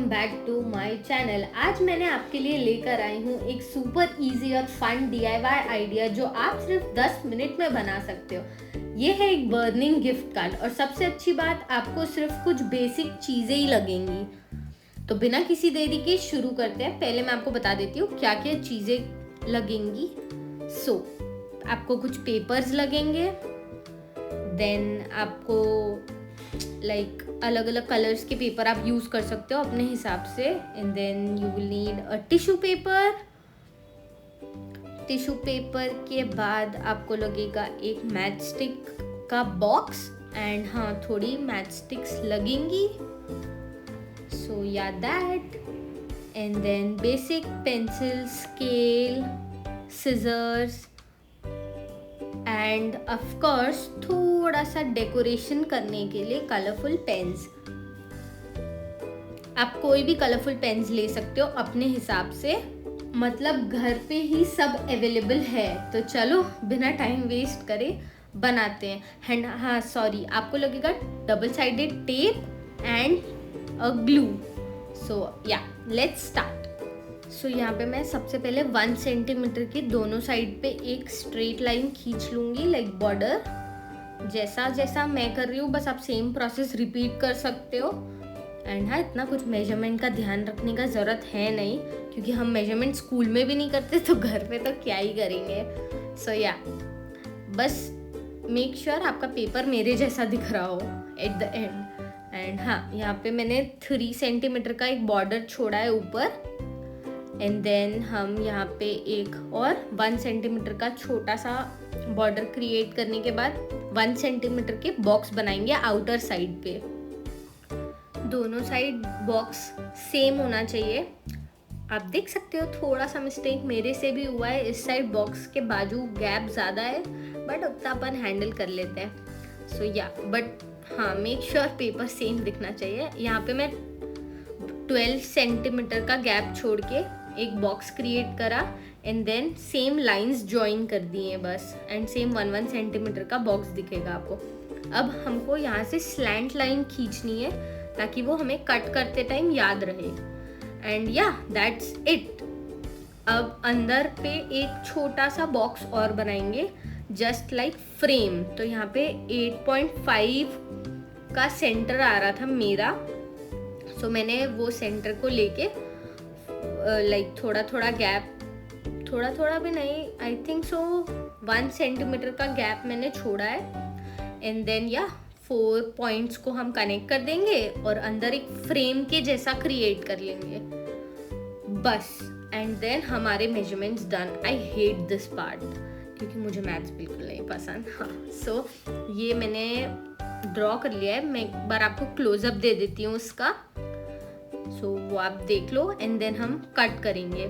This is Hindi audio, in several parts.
Back to my channel. आज मैंने आपके लिए लेकर आई हूँ एक सुपर इजी और फन DIY आइडिया जो आप सिर्फ 10 मिनट में बना सकते हो। ये है एक बर्निंग गिफ्ट कार्ड और सबसे अच्छी बात, आपको सिर्फ कुछ बेसिक चीज़ें ही लगेंगी। तो बिना किसी देरी के शुरू करते हैं। पहले मैं आपको बता देती हूँ क्या क्या चीज़ें लगेंगी। आपको कुछ पेपर्स लगेंगे, देन आपको अलग अलग कलर्स के पेपर आप यूज कर सकते हो अपने हिसाब से। And then you will need a tissue paper के बाद आपको लगेगा एक मैच स्टिक का बॉक्स एंड थोड़ी मैच स्टिक्स लगेंगी। So yeah that, and then basic pencil, scale, scissors and of course थोड़ा सा डेकोरेशन करने के लिए कलरफुल पेन्स। आप कोई भी कलरफुल पेन्स ले सकते हो अपने हिसाब से, मतलब घर पे ही सब अवेलेबल है। तो चलो बिना टाइम वेस्ट करे बनाते हैं। आपको लगेगा double sided tape and a glue. Let's start. यहाँ पे मैं सबसे पहले 1 सेंटीमीटर की दोनों साइड पे एक स्ट्रेट लाइन खींच लूँगी, लाइक बॉर्डर। जैसा मैं कर रही हूँ बस आप सेम प्रोसेस रिपीट कर सकते हो। एंड इतना कुछ मेजरमेंट का ध्यान रखने का ज़रूरत है नहीं, क्योंकि हम मेजरमेंट स्कूल में भी नहीं करते तो घर पे तो क्या ही करेंगे। बस मेक श्योर आपका पेपर मेरे जैसा दिख रहा हो एट द एंड। एंड यहाँ पे मैंने 3 सेंटीमीटर का एक बॉर्डर छोड़ा है ऊपर। एंड देन हम यहाँ पे एक और 1 सेंटीमीटर का छोटा सा बॉर्डर क्रिएट करने के बाद 1 सेंटीमीटर के बॉक्स बनाएंगे आउटर साइड पे। दोनों साइड बॉक्स सेम होना चाहिए। आप देख सकते हो थोड़ा सा मिस्टेक मेरे से भी हुआ है। इस साइड बॉक्स के बाजू गैप ज़्यादा है, बट उतना अपन हैंडल कर लेते हैं। मेक श्योर पेपर सेम दिखना चाहिए। यहाँ पे मैं 12 सेंटीमीटर का गैप छोड़ के एक बॉक्स क्रिएट करा and then same lines join कर दिए बस। एंड सेम 1 सेंटीमीटर का बॉक्स दिखेगा आपको। अब हमको यहाँ से स्लैंट लाइन खींचनी है ताकि वो हमें कट करते टाइम याद रहे। And that's it. अब अंदर पे एक छोटा सा बॉक्स और बनाएंगे, जस्ट लाइक फ्रेम। तो यहाँ पे 8.5 का सेंटर आ रहा था मेरा। मैंने वो सेंटर को लेके थोड़ा गैप, थोड़ा भी नहीं, आई थिंक 1 सेंटीमीटर का गैप मैंने छोड़ा है। एंड देन 4 पॉइंट्स को हम कनेक्ट कर देंगे और अंदर एक फ्रेम के जैसा क्रिएट कर लेंगे बस। एंड देन हमारे measurements done. I hate this part क्योंकि मुझे मैथ्स बिल्कुल नहीं पसंद। ये मैंने ड्रॉ कर लिया है। मैं एक बार आपको क्लोजअप दे देती हूँ उसका, वो आप देख लो। एंड देन हम कट करेंगे।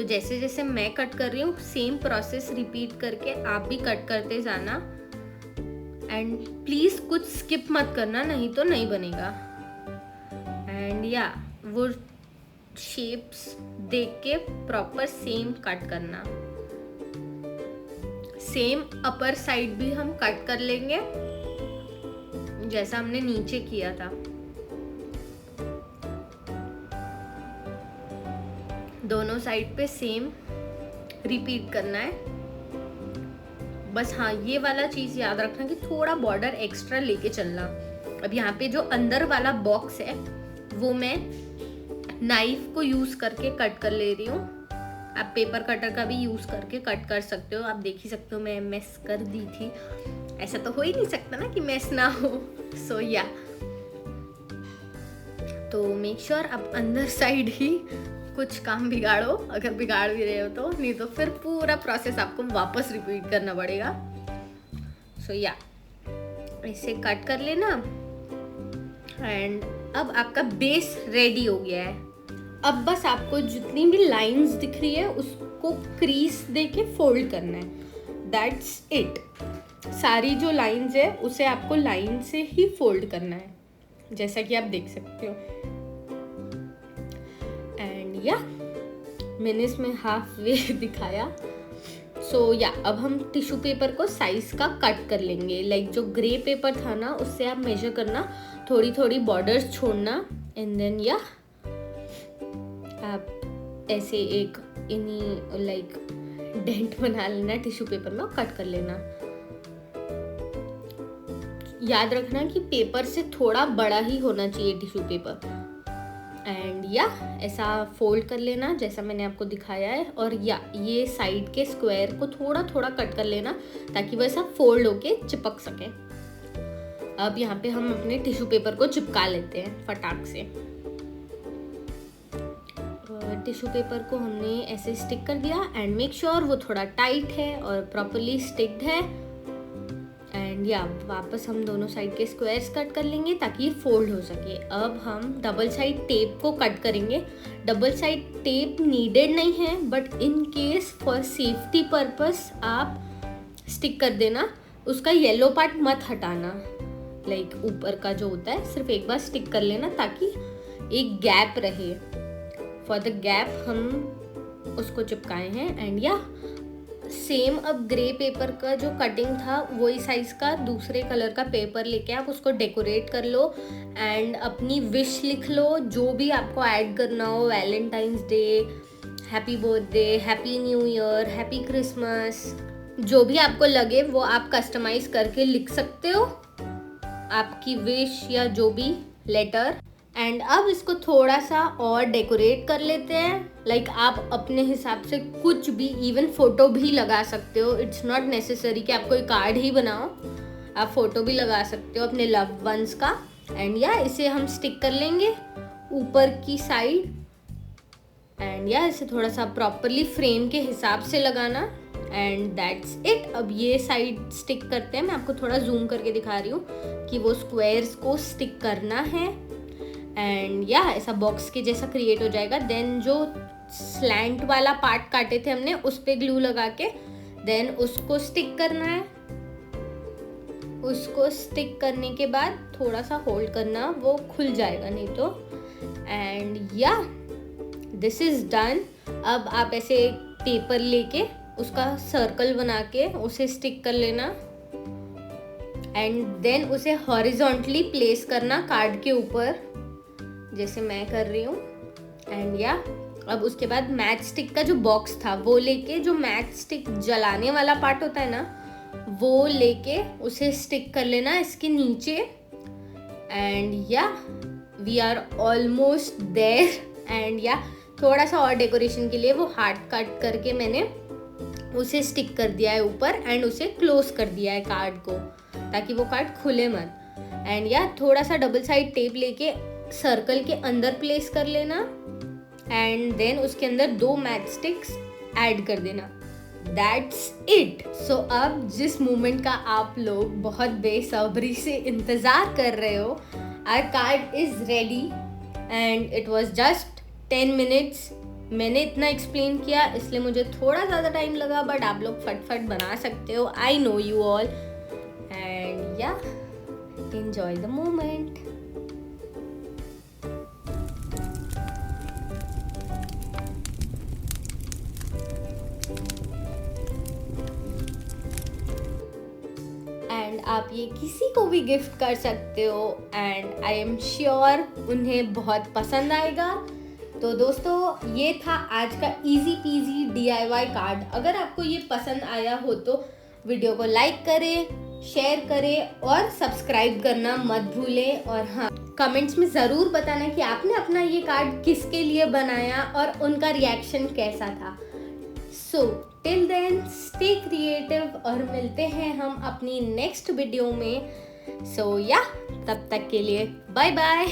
जैसे जैसे मैं कट कर रही हूँ सेम प्रोसेस रिपीट करके आप भी कट करते जाना। एंड प्लीज कुछ स्किप मत करना, नहीं तो नहीं बनेगा। एंड वो शेप्स देख के प्रॉपर सेम कट करना। सेम अपर साइड भी हम कट कर लेंगे जैसा हमने नीचे किया था। दोनों साइड पे सेम रिपीट करना है बस। ये वाला चीज़ याद रखना कि थोड़ा बॉर्डर एक्स्ट्रा लेके चलना। अब यहाँ पे जो अंदर वाला बॉक्स है वो मैं नाइफ को यूज़ करके कट कर ले रही हूँ। आप पेपर कटर का भी यूज़ करके कट कर सकते हो। आप देख ही सकते हो मैं मेस कर दी थी। ऐसा तो हो ही नहीं सकता ना कि मेस ना हो। तो मेक श्योर आप अंदर साइड ही कुछ काम बिगाड़ो, अगर बिगाड़ भी रहे हो तो, नहीं तो फिर पूरा प्रोसेस आपको वापस रिपीट करना पड़ेगा। इसे कट कर लेना। एंड अब आपका बेस रेडी हो गया है। अब बस आपको जितनी भी लाइंस दिख रही है उसको क्रीज देके फोल्ड करना है। That's it. सारी जो लाइंस है उसे आपको लाइन से ही फोल्ड करना है, जैसा कि आप देख सकते हो। मैंने इसमें हाफ वे दिखाया। अब हम टिश्यू पेपर को साइज का कट कर लेंगे। जो ग्रे पेपर था ना उससे आप मेजर करना, थोड़ी थोड़ी बॉर्डर्स छोड़ना एंड देन या आप ऐसे एक इन्हीं लाइक डेंट बना लेना टिश्यू पेपर में और कट कर लेना। याद रखना कि पेपर से थोड़ा बड़ा ही होना चाहिए टिश्यू पेपर। एंड या ऐसा फोल्ड कर लेना जैसा मैंने आपको दिखाया है, और या ये साइड के स्क्वायर को थोड़ा थोड़ा कट कर लेना ताकि वो ऐसा फोल्ड होके चिपक सके। अब यहाँ पे हम अपने टिश्यू पेपर को चिपका लेते हैं फटाक से। टिश्यू पेपर को हमने ऐसे स्टिक कर दिया एंड मेक श्योर वो थोड़ा टाइट है और प्रॉपरली स्टिक्ड है। एंड या वापस हम दोनों साइड के स्क्वायर्स कट कर लेंगे ताकि ये फोल्ड हो सके। अब हम डबल साइड टेप को कट करेंगे। डबल साइड टेप नीडेड नहीं है, but in case for safety purpose आप स्टिक कर देना। उसका येलो पार्ट मत हटाना, लाइक ऊपर का जो होता है सिर्फ एक बार स्टिक कर लेना ताकि एक गैप रहे। फॉर द गैप हम उसको चिपकाए हैं। एंड या सेम अब ग्रे पेपर का जो कटिंग था वही साइज का दूसरे कलर का पेपर लेके आप उसको डेकोरेट कर लो एंड अपनी विश लिख लो, जो भी आपको ऐड करना हो। Valentine's day, happy birthday, happy new year, happy Christmas, जो भी आपको लगे वो आप कस्टमाइज करके लिख सकते हो, आपकी विश या जो भी लेटर। एंड अब इसको थोड़ा सा और डेकोरेट कर लेते हैं। लाइक आप अपने हिसाब से कुछ भी, इवन फोटो भी लगा सकते हो। इट्स नॉट नेसेसरी कि आप कोई कार्ड ही बनाओ, आप फोटो भी लगा सकते हो अपने लव वंस का। एंड या इसे हम स्टिक कर लेंगे ऊपर की साइड। एंड या इसे थोड़ा सा प्रॉपरली फ्रेम के हिसाब से लगाना। And that's it. अब ये साइड स्टिक करते हैं। मैं आपको थोड़ा जूम करके दिखा रही हूँ कि वो स्क्वायर्स को स्टिक करना है। एंड या ऐसा बॉक्स के जैसा क्रिएट हो जाएगा। देन जो स्लैंट वाला पार्ट काटे थे हमने उस पे ग्लू लगा के देन उसको स्टिक करना है। उसको स्टिक करने के बाद थोड़ा सा होल्ड करना, वो खुल जाएगा नहीं तो। एंड या दिस इज डन। अब आप ऐसे पेपर लेके उसका सर्कल बना के उसे स्टिक कर लेना एंड देन उसे हॉरिजॉन्टली प्लेस करना कार्ड के ऊपर, जैसे मैं कर रही हूँ। एंड या अब उसके बाद मैच स्टिक का जो बॉक्स था वो लेके, जो मैच स्टिक जलाने वाला पार्ट होता है ना, वो लेके उसे स्टिक कर लेना इसके नीचे। And yeah we are almost there. And yeah थोड़ा सा और डेकोरेशन के लिए वो हार्ट कट करके मैंने उसे स्टिक कर दिया है ऊपर एंड उसे क्लोज कर दिया है कार्ड को, ताकि वो कार्ड खुले मत। एंड या थोड़ा सा डबल साइड टेप लेके सर्कल के अंदर प्लेस कर लेना एंड देन उसके अंदर 2 मैच स्टिक्स ऐड कर देना। That's it. सो अब जिस मोमेंट का आप लोग बहुत बेसब्री से इंतज़ार कर रहे हो, our card is ready and it was just 10 minutes. मैंने इतना एक्सप्लेन किया इसलिए मुझे थोड़ा ज़्यादा टाइम लगा, बट आप लोग फटफट बना सकते हो। I know you all. And या एंजॉय द मोमेंट। एंड आप ये किसी को भी गिफ्ट कर सकते हो एंड आई एम श्योर उन्हें बहुत पसंद आएगा। तो दोस्तों ये था आज का इजी पीजी DIY कार्ड। अगर आपको ये पसंद आया हो तो वीडियो को लाइक करें, शेयर करें और सब्सक्राइब करना मत भूलें। और हाँ, कमेंट्स में ज़रूर बताना कि आपने अपना ये कार्ड किसके लिए बनाया और उनका रिएक्शन कैसा था। So till then stay creative और मिलते हैं हम अपनी नेक्स्ट वीडियो में। सो या तब तक के लिए बाय बाय।